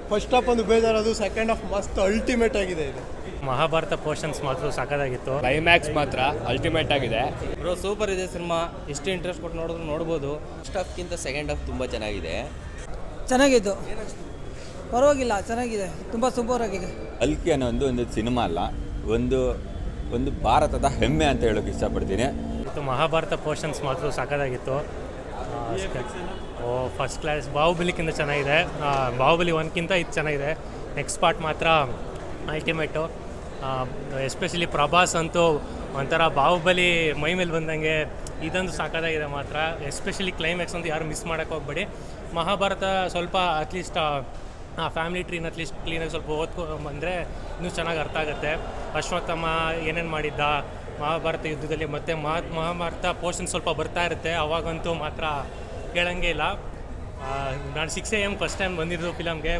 First half ಒಂದು ಬೇಜಾರದು, second half ಮಸ್ತ್ ultimate ಆಗಿದೆ ಇದು. ಮಹಾಭಾರತ ಪೋರ್ಷನ್ಸ್ ಮಾತ್ರ ಸಖತ್ತಾಗಿತ್ತು. ಕ್ಲೈಮ್ಯಾಕ್ಸ್ ಮಾತ್ರ ಅಲ್ಟಿಮೇಟ್ ಆಗಿದೆ. ಬ್ರೋ ಸೂಪರ್ ಇದೆ ಸಿನಿಮಾ. ಎಷ್ಟು ಇಂಟ್ರೆಸ್ಟ್ ಕೊಟ್ಟು ನೋಡ್ಬೋದು. ಫಸ್ಟ್ ಹಾಫ್ಗಿಂತ ಸೆಕೆಂಡ್ ಹಾಫ್ ತುಂಬ ಚೆನ್ನಾಗಿದೆ. ಚೆನ್ನಾಗಿತ್ತು, ಪರವಾಗಿಲ್ಲ, ಚೆನ್ನಾಗಿದೆ, ತುಂಬ ಸೂಪರ್ ಆಗಿದೆ. ಅಲ್ಕಿ ಅನ್ನೋ ಒಂದು ಸಿನಿಮಾ ಅಲ್ಲ, ಒಂದು ಭಾರತದ ಹೆಮ್ಮೆ ಅಂತ ಹೇಳೋಕೆ ಇಷ್ಟಪಡ್ತೀನಿ. ಮತ್ತು ಮಹಾಭಾರತ ಪೋರ್ಷನ್ಸ್ ಮಾತ್ರ ಸಖತ್ತಾಗಿತ್ತು. First class. ಬಾಹುಬಲಿಕ್ಕಿಂತ ಚೆನ್ನಾಗಿದೆ. ಬಾಹುಬಲಿ 1ಕ್ಕಿಂತ ಇದು ಚೆನ್ನಾಗಿದೆ. ನೆಕ್ಸ್ಟ್ ಪಾರ್ಟ್ ಮಾತ್ರ ಅಲ್ಟಿಮೇಟು. ಎಸ್ಪೆಷಲಿ ಪ್ರಭಾಸ್ ಅಂತೂ ಒಂಥರ ಬಾಹುಬಲಿ ಮೈ ಮೇಲೆ ಬಂದಂಗೆ. ಇದಂತೂ ಸಾಕಾಗಿದೆ ಮಾತ್ರ. ಎಸ್ಪೆಷಲಿ ಕ್ಲೈಮ್ಯಾಕ್ಸ್ ಅಂತ ಯಾರು ಮಿಸ್ ಮಾಡೋಕ್ಕೆ ಹೋಗ್ಬೇಡಿ. ಮಹಾಭಾರತ ಸ್ವಲ್ಪ ಅಟ್ಲೀಸ್ಟ್ ಫ್ಯಾಮಿಲಿ ಟ್ರೀನ ಅಟ್ಲೀಸ್ಟ್ ಕ್ಲೀನಾಗಿ ಸ್ವಲ್ಪ ಬಂದರೆ ಇನ್ನೂ ಚೆನ್ನಾಗಿ ಅರ್ಥ ಆಗುತ್ತೆ. ಅಶ್ವತ್ಥಾಮ ಏನೇನು ಮಾಡಿದ್ದ ಮಹಾಭಾರತ ಯುದ್ಧದಲ್ಲಿ, ಮತ್ತು ಮಹಾಭಾರತ ಪೋರ್ಷನ್ ಸ್ವಲ್ಪ ಬರ್ತಾ ಇರುತ್ತೆ, ಅವಾಗಂತೂ ಮಾತ್ರ ಕೇಳೋಂಗೆ ಇಲ್ಲ. ನಾನು 6 AM ಫಸ್ಟ್ ಟೈಮ್ ಬಂದಿದ್ದು ಫಿಲಮ್ಗೆ.